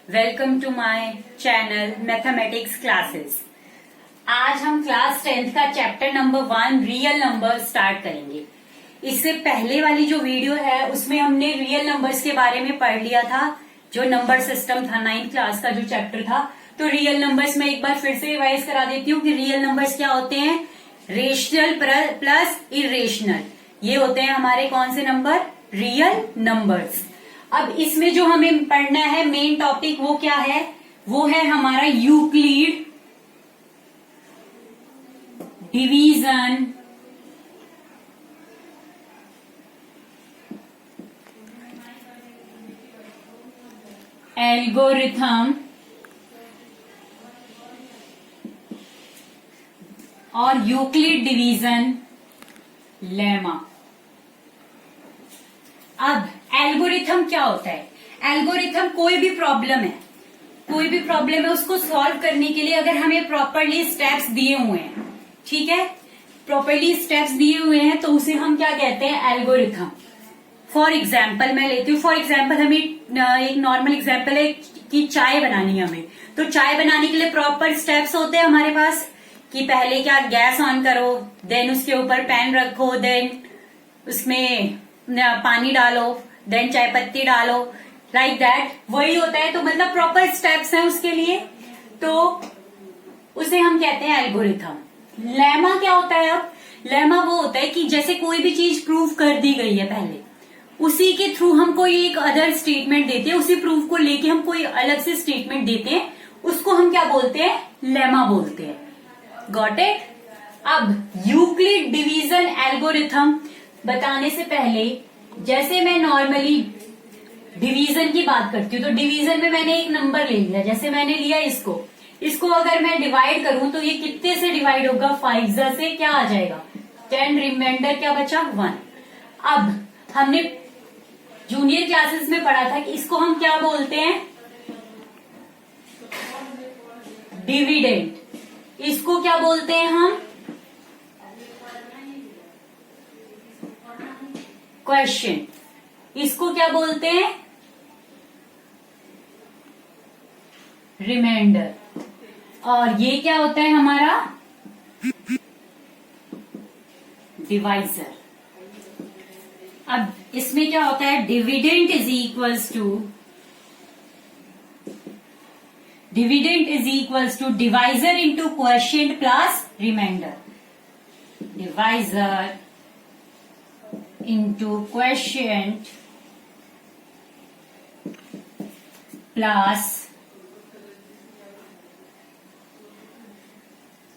Welcome to my channel mathematics classes. आज हम class 10th का chapter number 1 real number start करेंगे। इससे पहले वाली जो वीडियो है उसमें हमने रियल नंबर्स के बारे में पढ़ लिया था, जो नंबर सिस्टम था 9th क्लास का जो चैप्टर था। तो रियल नंबर्स में एक बार फिर से रिवाइज करा देती हूँ कि रियल नंबर्स क्या होते हैं। रेशनल प्लस इरेशनल, ये होते हैं हमारे कौन से नंबर, रियल नंबर्स। अब इसमें जो हमें पढ़ना है मेन टॉपिक वो क्या है, वो है हमारा यूक्लिड डिवीजन एल्गोरिथम और यूक्लिड डिवीजन लेमा। अब एल्गोरिथम क्या होता है? एल्गोरिथम कोई भी प्रॉब्लम है उसको सॉल्व करने के लिए अगर हमें प्रॉपरली स्टेप्स दिए हुए हैं, ठीक है, प्रॉपरली स्टेप्स दिए हुए हैं तो उसे हम क्या कहते हैं, एल्गोरिथम। फॉर एग्जाम्पल मैं लेती हूँ, फॉर एग्जाम्पल हमें एक नॉर्मल एग्जाम्पल है कि चाय बनानी है हमें। तो चाय बनाने के लिए प्रॉपर स्टेप्स होते हैं हमारे पास कि पहले क्या, गैस ऑन करो, देन उसके ऊपर पैन रखो, देन उसमें पानी डालो, देन चाय पत्ती डालो, लाइक दैट, वही होता है। तो मतलब प्रॉपर स्टेप्स हैं उसके लिए, तो उसे हम कहते हैं एल्गोरिथम। लेमा क्या होता है? अब लेमा वो होता है कि जैसे कोई भी चीज प्रूव कर दी गई है पहले, उसी के थ्रू हम कोई एक अदर स्टेटमेंट देते हैं, उसी प्रूफ को लेके हम कोई अलग से स्टेटमेंट देते हैं, उसको हम क्या बोलते हैं, लेमा बोलते हैं। Got it? अब यूक्लिड डिवीजन एल्गोरिथम बताने से पहले, जैसे मैं नॉर्मली डिवीजन की बात करती हूँ, तो डिवीजन में मैंने एक नंबर ले लिया, जैसे मैंने लिया इसको अगर मैं डिवाइड करूं तो ये कितने से डिवाइड होगा, 5 से क्या आ जाएगा, 10, रिमाइंडर क्या बचा, 1। अब हमने जूनियर क्लासेस में पढ़ा था कि इसको हम क्या बोलते हैं, डिविडेंड। इसको क्या बोलते हैं हम, क्वेश्चन। इसको क्या बोलते हैं, रिमाइंडर। और ये क्या होता है हमारा, डिवाइजर। अब इसमें क्या होता है, dividend is equals to divisor into quotient plus remainder. Divisor into quotient plus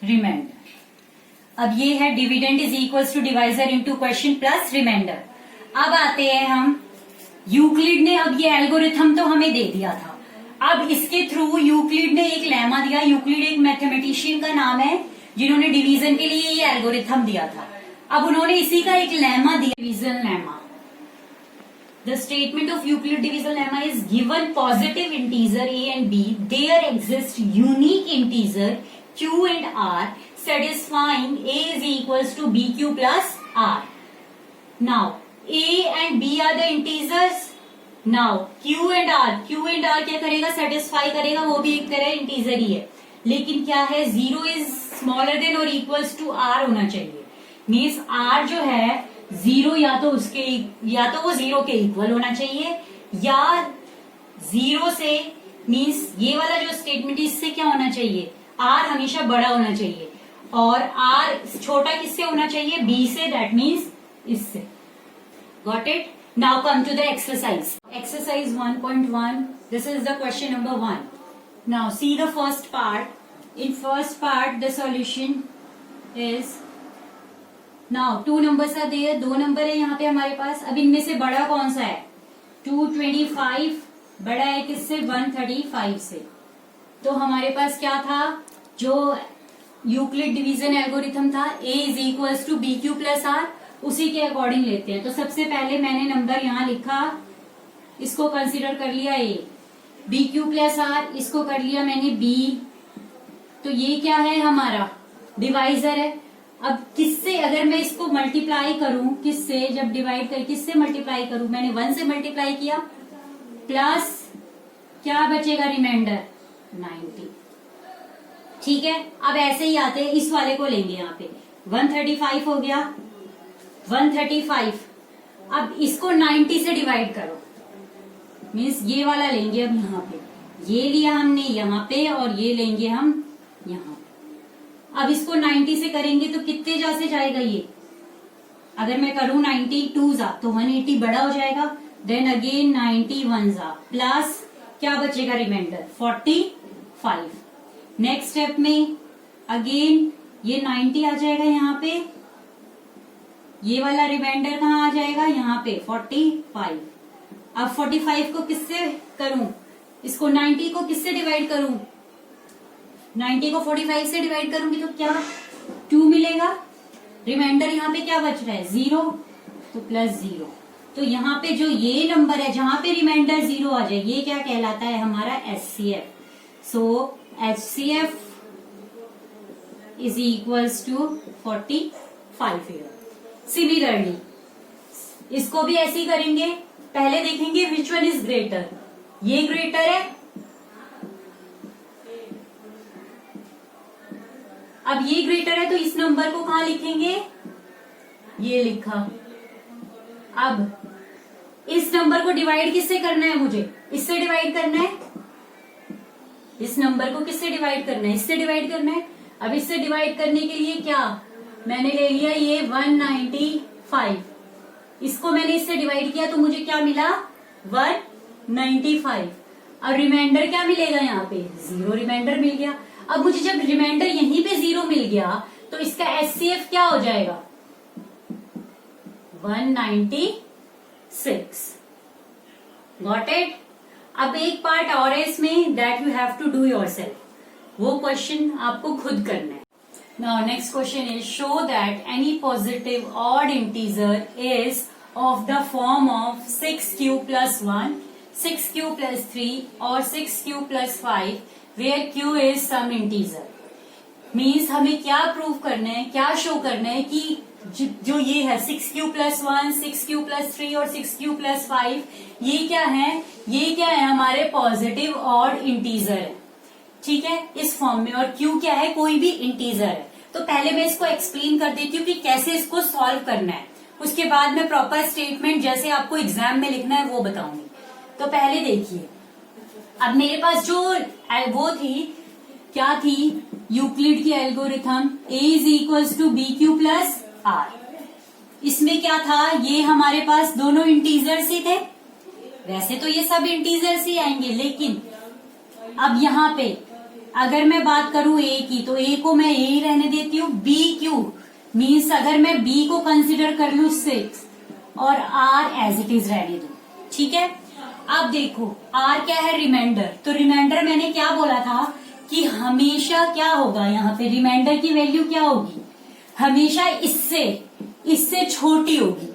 remainder. अब ये है dividend is equals to divisor into quotient plus remainder. अब आते हैं हम, यूक्लिड ने अब ये एल्गोरिथम तो हमें दे दिया था, अब इसके थ्रू यूक्लिड ने एक लेमा दिया। यूक्लिड एक मैथमेटिशियन का नाम है जिन्होंने डिवीजन के लिए ये एल्गोरिथम दिया था। अब उन्होंने इसी का एक लेमा दिया, division lemma. The statement of Euclid division lemma is given positive integer a and b, there exist unique integer q and r satisfying a is equals to B Q plus r. Now a and b are the integers. Now q and r क्या करेगा, satisfy करेगा, वो भी एक तरह integer ही है, लेकिन क्या है, 0 इज स्मॉलर देन और इक्वल्स टू आर होना चाहिए। मीन्स आर जो है 0 या तो वो 0 के इक्वल होना चाहिए, या 0 से, मीन्स ये वाला जो स्टेटमेंट इससे क्या होना चाहिए, आर हमेशा बड़ा होना चाहिए, और आर छोटा किससे होना चाहिए, बी से, दैट मीन्स इससे। Got it? Now come to the exercise. Exercise 1.1, this is the question number 1। Now see the first part. In first part the solution is, now 2 numbers are there, 2 number है यहाँ पे हमारे पास। अब इनमें से बड़ा कौन सा है, 225 बड़ा है किससे, 135 से। तो हमारे पास क्या था, जो यूक्लिड डिवीजन एल्गोरिथम था, a is equals to B Q plus r, उसी के अकॉर्डिंग लेते हैं। तो सबसे पहले मैंने नंबर यहाँ लिखा, इसको कंसीडर कर लिया a, b Q plus r इसको कर लिया मैंने b। तो ये क्या है हमारा, डिवाइजर है। अब किससे अगर मैं इसको मल्टीप्लाई करूं, किससे, जब डिवाइड कर किससे मल्टीप्लाई करूं, मैंने 1 से मल्टीप्लाई किया, प्लस क्या बचेगा रिमाइंडर 90। ठीक है, अब ऐसे ही आते हैं, इस वाले को लेंगे यहाँ पे 135 हो गया 135। अब इसको 90 से डिवाइड करो, मीन्स ये वाला लेंगे अब यहाँ पे, ये लिया हमने यहाँ पे और ये लेंगे हम यहाँ पे। अब इसको 90 से करेंगे तो कितने जा से जाएगा ये, अगर मैं करूं 92 जा तो 180 बड़ा हो जाएगा, देन अगेन 91 जा प्लस क्या बचेगा रिमाइंडर 45। नेक्स्ट स्टेप में अगेन ये 90 आ जाएगा यहाँ पे, ये वाला रिमाइंडर कहाँ आ जाएगा यहाँ पे 45। अब 45 को किससे करूं, इसको 90 को किससे डिवाइड करूं, 90 को 45 से डिवाइड करूंगी तो क्या 2 मिलेगा, रिमाइंडर यहाँ पे क्या बच रहा है 0, तो प्लस 0। तो यहाँ पे जो ये नंबर है जहां पे रिमाइंडर 0 आ जाए ये क्या कहलाता है हमारा HCF। So HCF is equals to 45 here। Similarly इसको भी ऐसे ही करेंगे, पहले देखेंगे विच वन इज ग्रेटर, ये ग्रेटर है, अब ये ग्रेटर है तो इस नंबर को कहां लिखेंगे, ये लिखा। अब इस नंबर को डिवाइड किससे करना है, मुझे इससे डिवाइड करना है, इस नंबर को किससे डिवाइड करना है, इससे डिवाइड करना है। अब इससे डिवाइड करने के लिए क्या मैंने ले लिया ये 195, इसको मैंने इससे डिवाइड किया तो मुझे क्या मिला 195। अब रिमाइंडर क्या मिलेगा यहाँ पे 0 रिमाइंडर मिल गया। अब मुझे जब रिमाइंडर यहीं पे 0 मिल गया तो इसका HCF क्या हो जाएगा 196। Got it. अब एक पार्ट और है इसमें that you have to do yourself, वो क्वेश्चन आपको खुद करना है। Now next question is show that any positive odd integer is of the form of 6q plus 1, 6q plus 3 और 6q plus 5 where q is some integer। Means हमें क्या prove करना है, क्या शो करना है कि जो ये है 6q plus 1, 6q plus 3 और 6q plus 5 ये क्या है हमारे पॉजिटिव ऑड इंटीजर है। ठीक है, इस फॉर्म में, और q क्या है कोई भी इंटीजर है। तो पहले मैं इसको एक्सप्लेन कर देती हूँ कि कैसे इसको सॉल्व करना है, उसके बाद मैं प्रॉपर स्टेटमेंट जैसे आपको एग्जाम में लिखना है वो बताऊंगी। तो पहले देखिए, अब मेरे पास जो वो थी क्या थी यूक्लिड की algorithm a is equals to B Q plus r. इसमें क्या था, ये हमारे पास दोनों इंटीजर्स ही थे, वैसे तो ये सब इंटीजर्स ही आएंगे, लेकिन अब यहाँ पे अगर मैं बात करूं a की तो a को मैं a ही रहने देती हूँ, b क्यू मीन्स अगर मैं b को कंसिडर कर लू 6 और r एज इट इज रहने दू। ठीक है, अब देखो r क्या है रिमाइंडर, तो रिमाइंडर मैंने क्या बोला था कि हमेशा क्या होगा, यहाँ पे रिमाइंडर की वैल्यू क्या होगी, हमेशा इससे छोटी होगी।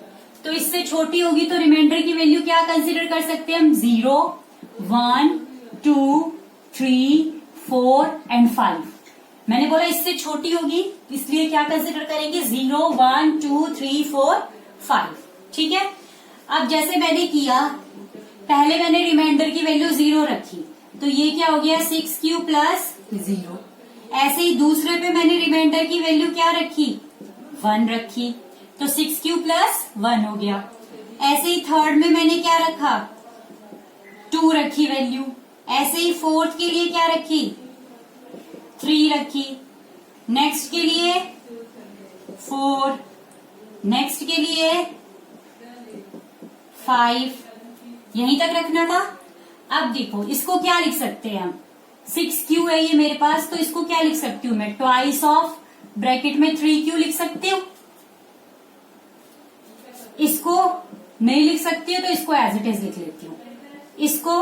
तो इससे छोटी होगी तो रिमाइंडर की वैल्यू क्या कंसिडर कर सकते हैं हम 0, 1, 2, 3, 4 एंड 5। मैंने बोला इससे छोटी होगी इसलिए क्या कंसिडर करेंगे 0, 1, 2, 3, 4, 5। ठीक है, अब जैसे मैंने किया, पहले मैंने रिमाइंडर की वैल्यू 0 रखी तो ये क्या हो गया 6q प्लस 0। ऐसे ही दूसरे पे मैंने रिमाइंडर की वैल्यू क्या रखी 1 रखी तो 6q प्लस 1 हो गया। ऐसे ही थर्ड में मैंने क्या रखा 2 रखी वैल्यू। ऐसे ही फोर्थ के लिए क्या रखी 3 रखी, नेक्स्ट के लिए 4, नेक्स्ट के लिए 5, यहीं तक रखना था। अब देखो इसको क्या लिख सकते हैं हम, 6q है ये मेरे पास तो इसको क्या लिख सकती हूँ मैं, ट्वाइस ऑफ ब्रैकेट में 3q लिख सकती हूँ। इसको नहीं लिख सकती हूँ तो इसको एज इट इज लिख लेती हूँ। इसको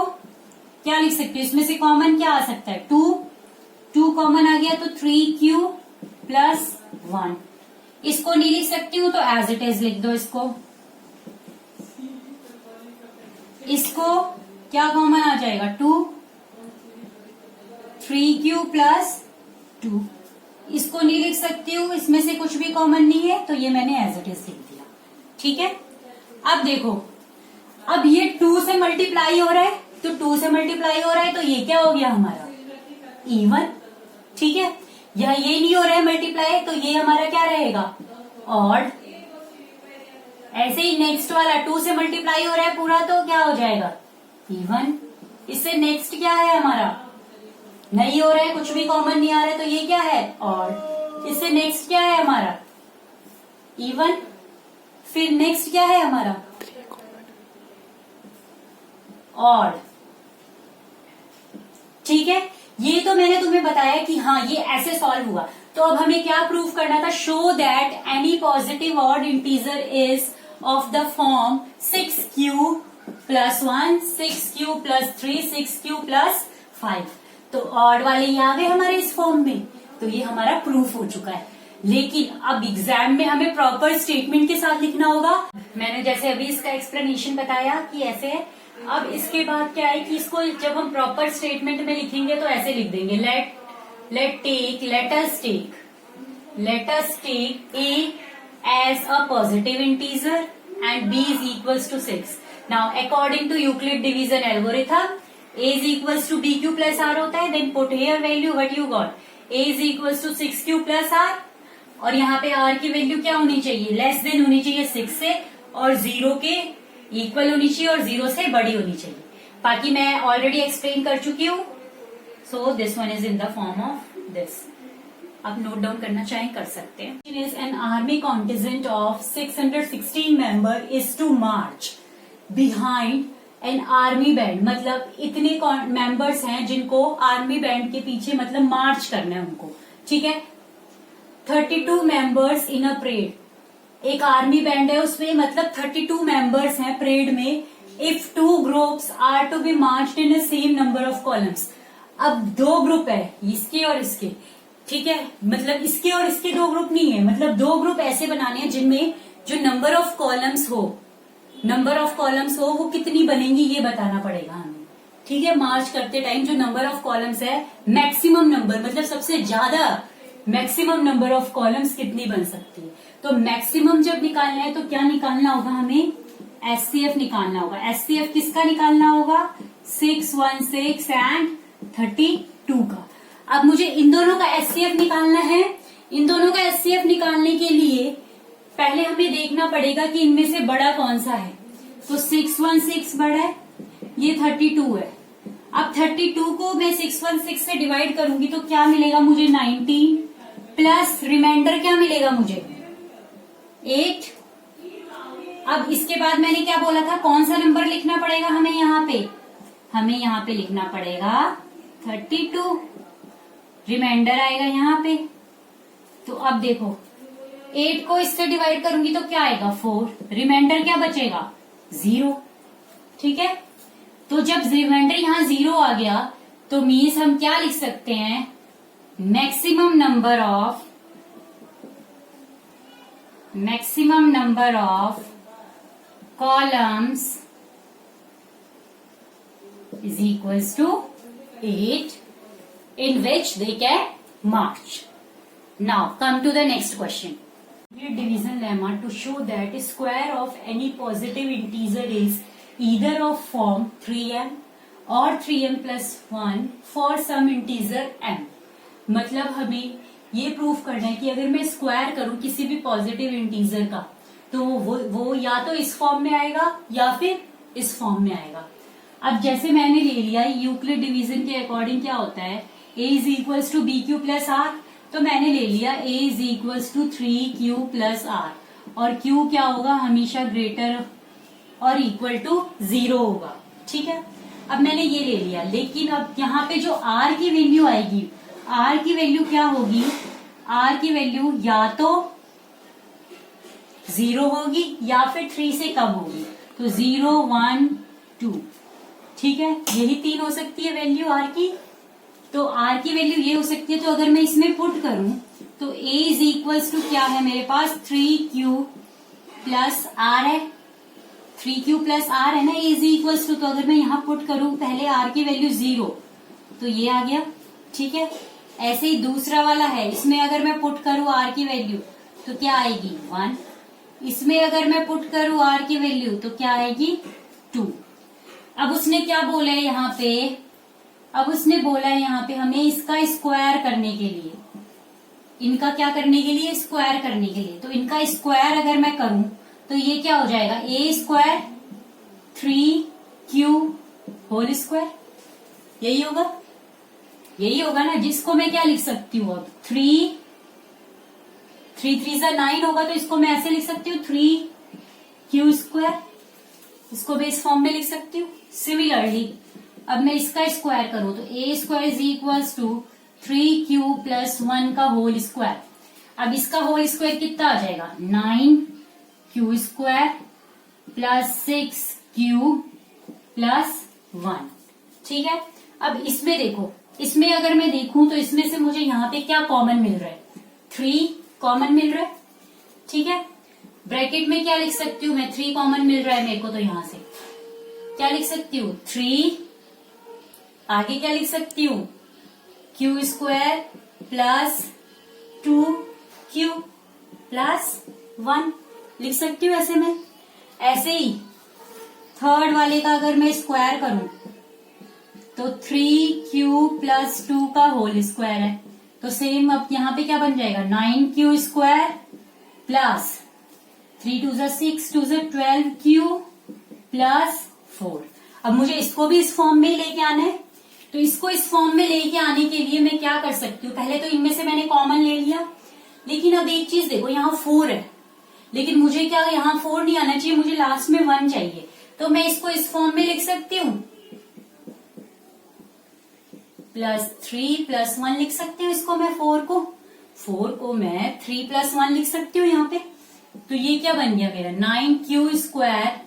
क्या लिख सकती हूँ, इसमें से कॉमन क्या आ सकता है 2 कॉमन आ गया तो 3q प्लस 1। इसको नहीं लिख सकती हूँ तो एज इट इज लिख दो। इसको क्या कॉमन आ जाएगा 2, 3q प्लस 2। इसको नहीं लिख सकती हूँ, इसमें से कुछ भी कॉमन नहीं है तो ये मैंने एज इट इज लिख दिया। ठीक है, अब देखो अब ये 2 से मल्टीप्लाई हो रहा है तो 2 से मल्टीप्लाई हो रहा है, तो ये क्या हो गया हमारा इवन। ठीक है, या ये नहीं हो रहा है मल्टीप्लाई, तो ये हमारा क्या रहेगा ऑड। ऐसे ही नेक्स्ट वाला 2 से मल्टीप्लाई हो रहा है पूरा, तो क्या हो जाएगा इवन। इससे नेक्स्ट क्या है हमारा, नहीं हो रहा है, कुछ भी कॉमन नहीं आ रहा है, तो ये क्या है ऑड। इससे नेक्स्ट क्या है हमारा इवन। फिर नेक्स्ट क्या है हमारा ऑड। ठीक है, ये तो मैंने तुम्हें बताया कि हाँ ये ऐसे सॉल्व हुआ। तो अब हमें क्या प्रूव करना था, show that any positive odd integer is of the form 6q + 1, 6q + 3, 6q + 5। तो ऑड वाले ये आ गए हमारे इस फॉर्म में, तो ये हमारा प्रूफ हो चुका है। लेकिन अब एग्जाम में हमें प्रॉपर स्टेटमेंट के साथ लिखना होगा। मैंने जैसे अभी इसका एक्सप्लेनेशन बताया कि ऐसे है। अब इसके बाद क्या है कि इसको जब हम प्रॉपर स्टेटमेंट में लिखेंगे तो ऐसे लिख देंगे, let us take a as a positive integer and b is equals to 6. Now according to Euclid division algorithm, a is equals to bq plus r होता है, then put here value what you got, a is equals to 6q plus r, और यहाँ पे r की value क्या होनी चाहिए, less than होनी चाहिए 6 से, और 0 के इक्वल होनी चाहिए, और 0 से बड़ी होनी चाहिए। बाकी मैं ऑलरेडी एक्सप्लेन कर चुकी हूँ। So this one is in the form of this. आप नोट डाउन करना चाहें कर सकते हैं। Is an army contingent of 616 member is to march behind an army band, मतलब इतने मेंबर्स हैं जिनको आर्मी बैंड के पीछे मतलब मार्च करना है उनको। ठीक है, 32 मेंबर्स इन अ परेड, एक आर्मी बैंड है उसमें मतलब 32 मेंबर्स हैं परेड में। If 2 groups are to be marched in a same number of columns, अब 2 ग्रुप है इसके और इसके। ठीक है, मतलब इसके और इसके 2 ग्रुप नहीं है, मतलब 2 ग्रुप ऐसे बनाने हैं जिनमें जो नंबर ऑफ कॉलम्स हो वो कितनी बनेंगी ये बताना पड़ेगा हमें। ठीक है, मार्च करते टाइम जो नंबर ऑफ कॉलम्स है, मैक्सिमम नंबर मतलब सबसे ज्यादा मैक्सिमम नंबर ऑफ कॉलम्स कितनी बन सकती है। तो मैक्सिमम जब निकालना है तो क्या निकालना होगा हमें, एचसीएफ निकालना होगा। एचसीएफ किसका निकालना होगा, 616 एंड 32 का। अब मुझे इन दोनों का एचसीएफ निकालना है। इन दोनों का एचसीएफ निकालने के लिए पहले हमें देखना पड़ेगा कि इनमें से बड़ा कौन सा है। तो 616 बड़ा है, ये 32 है। अब 32 को मैं 616 से डिवाइड करूंगी तो क्या मिलेगा मुझे 19, प्लस रिमाइंडर क्या मिलेगा मुझे 8। अब इसके बाद मैंने क्या बोला था, कौन सा नंबर लिखना पड़ेगा हमें यहाँ पे, हमें यहाँ पे लिखना पड़ेगा 32, रिमाइंडर आएगा यहाँ पे। तो अब देखो 8 को इससे डिवाइड करूंगी तो क्या आएगा 4, रिमाइंडर क्या बचेगा 0। ठीक है, तो जब रिमाइंडर यहाँ 0 आ गया तो मीन्स हम क्या लिख सकते हैं, maximum number of columns is equals to 8 in which they can march. Now come to the next question. Division lemma to show that square of any positive integer is either of form 3m or 3m plus 1 for some integer m. मतलब हमें ये proof करना है कि अगर मैं square करूं किसी भी पॉजिटिव इंटीजर का तो वो या तो इस फॉर्म में आएगा या फिर इस फॉर्म में आएगा। अब जैसे मैंने ले लिया यूक्लिड डिवीजन के अकॉर्डिंग क्या होता है, a is equals to B Q plus R, तो मैंने ले लिया a is equals to 3q plus R, और q क्या होगा हमेशा ग्रेटर और इक्वल टू 0 होगा। ठीक है, अब मैंने ये ले लिया, लेकिन अब यहाँ पे जो r की वैल्यू आएगी, r की वैल्यू क्या होगी, r की वैल्यू या तो 0 होगी या फिर 3 से कम होगी। तो 0, 1, 2, ठीक है, यही 3 हो सकती है वैल्यू r की। तो r की वैल्यू ये हो सकती है, तो अगर मैं इसमें पुट करूं तो a इज इक्वल्स टू क्या है मेरे पास 3q प्लस r है, 3q प्लस r है ना, a इज इक्वल्स टू, तो अगर मैं यहाँ पुट करूं पहले r की वैल्यू 0 तो ये आ गया। ठीक है, ऐसे ही दूसरा वाला है, इसमें अगर मैं पुट करूं r की वैल्यू तो क्या आएगी 1, इसमें अगर मैं पुट करूं r की वैल्यू तो क्या आएगी 2। अब उसने क्या बोला है यहाँ पे, अब उसने बोला है यहाँ पे हमें इसका स्क्वायर करने के लिए, इनका क्या करने के लिए, स्क्वायर करने के लिए। तो इनका स्क्वायर अगर मैं करूं तो ये क्या हो जाएगा, ए स्क्वायर 3q होल स्क्वायर, यही होगा, यही होगा ना, जिसको मैं क्या लिख सकती हूँ अब 3 3 9 होगा, तो इसको मैं ऐसे लिख सकती हूँ 3q स्क्वायर, इसको भी इस फॉर्म में लिख सकती हूँ। सिमिलरली अब मैं इसका स्क्वायर करूं तो a square is equals to 3q plus 1 का होल स्क्वायर। अब इसका होल स्क्वायर कितना आ जाएगा, 9q square plus 6q plus 1। ठीक है, अब इसमें देखो, इसमें अगर मैं देखूं तो इसमें से मुझे यहाँ पे क्या कॉमन मिल रहा है, 3 कॉमन मिल रहा है। ठीक है, ब्रैकेट में क्या लिख सकती हूँ मैं, 3 कॉमन मिल रहा है मेरे को, तो यहां से क्या लिख सकती हूँ 3, आगे क्या लिख सकती हूँ q square plus 2q plus 1 लिख सकती हूँ ऐसे में। ऐसे ही थर्ड वाले का अगर मैं स्क्वायर करूं तो 3q प्लस 2 का होल स्क्वायर है, तो सेम अब यहाँ पे क्या बन जाएगा, 9q square plus 3 2 6 2 12q plus 4। अब मुझे इसको भी इस फॉर्म में लेके आना है, तो इसको इस फॉर्म में लेके आने के लिए मैं क्या कर सकती हूँ, पहले तो इनमें से मैंने कॉमन ले लिया, लेकिन अब एक चीज देखो, यहाँ 4 है, लेकिन मुझे क्या यहाँ 4 नहीं आना चाहिए, मुझे लास्ट में 1 चाहिए, तो मैं इसको इस फॉर्म में लिख सकती हूँ प्लस 3 प्लस 1 लिख सकती हूँ इसको मैं, 4 को मैं 3 प्लस 1 लिख सकती हूँ यहाँ पे। तो ये क्या बन गया मेरा, 9q square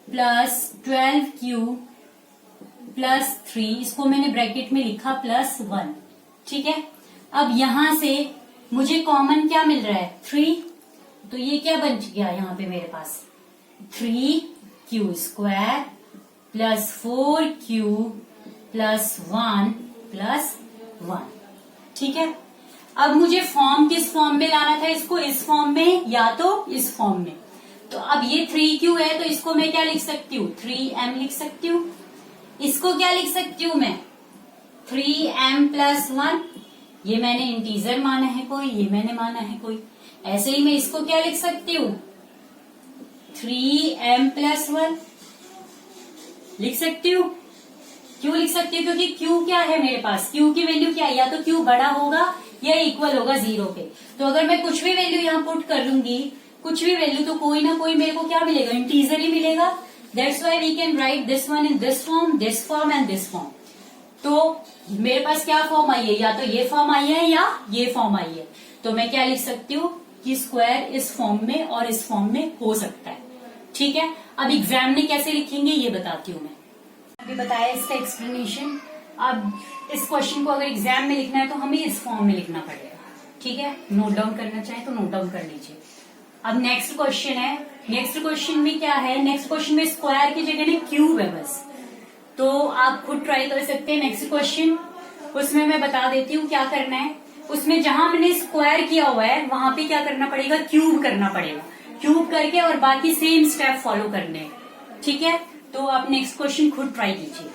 plus 12q plus 3, इसको मैंने ब्रैकेट में लिखा प्लस 1। ठीक है, अब यहां से मुझे कॉमन क्या मिल रहा है, 3, तो ये क्या बन गया यहाँ पे मेरे पास, 3q square plus 4q plus 1 plus 1। ठीक है, अब मुझे फॉर्म किस फॉर्म में लाना था, इसको इस फॉर्म में या तो इस फॉर्म में। तो अब ये 3q है, तो इसको मैं क्या लिख सकती हूँ, 3m लिख सकती हूँ। इसको क्या लिख सकती हूँ मैं, 3m प्लस 1, ये मैंने इंटीजर माना है कोई, ये मैंने माना है कोई। ऐसे ही मैं इसको क्या लिख सकती हूँ, 3m प्लस 1 लिख सकती हूँ। क्यों लिख सकती हूँ, क्योंकि q क्या है मेरे पास, q की वैल्यू क्या है, या तो q बड़ा होगा या इक्वल होगा 0 के। तो अगर मैं कुछ भी वैल्यू यहाँ पुट कर लूंगी, कुछ भी वैल्यू, तो कोई ना कोई मेरे को क्या मिलेगा, इंटीजर ही मिलेगा। That's why we can write this one in this form and this form. तो मेरे पास क्या फॉर्म आई है, या तो ये फॉर्म आई है या ये फॉर्म आई है। तो मैं क्या लिख सकती हूँ कि स्क्वायर इस फॉर्म में और इस फॉर्म में हो सकता है। ठीक है, अब एग्जाम में कैसे लिखेंगे ये बताती हूँ मैं। अभी बताया इसका एक्सप्लेनेशन। अब इस क्वेश्चन को अगर एग्जाम में लिखना है तो हमें इस फॉर्म में लिखना पड़ेगा। ठीक है, नोट डाउन करना चाहे तो नोट डाउन कर लीजिए। अब नेक्स्ट क्वेश्चन है, नेक्स्ट क्वेश्चन में क्या है, नेक्स्ट क्वेश्चन में स्क्वायर की जगह ना क्यूब है बस, तो आप खुद ट्राई कर सकते हैं। नेक्स्ट क्वेश्चन, उसमें मैं बता देती हूँ क्या करना है। उसमें जहां मैंने स्क्वायर किया हुआ है वहां पे क्या करना पड़ेगा, क्यूब करना पड़ेगा। क्यूब करके और बाकी सेम स्टेप फॉलो करने हैं। ठीक है, तो आप नेक्स्ट क्वेश्चन खुद ट्राई कीजिए।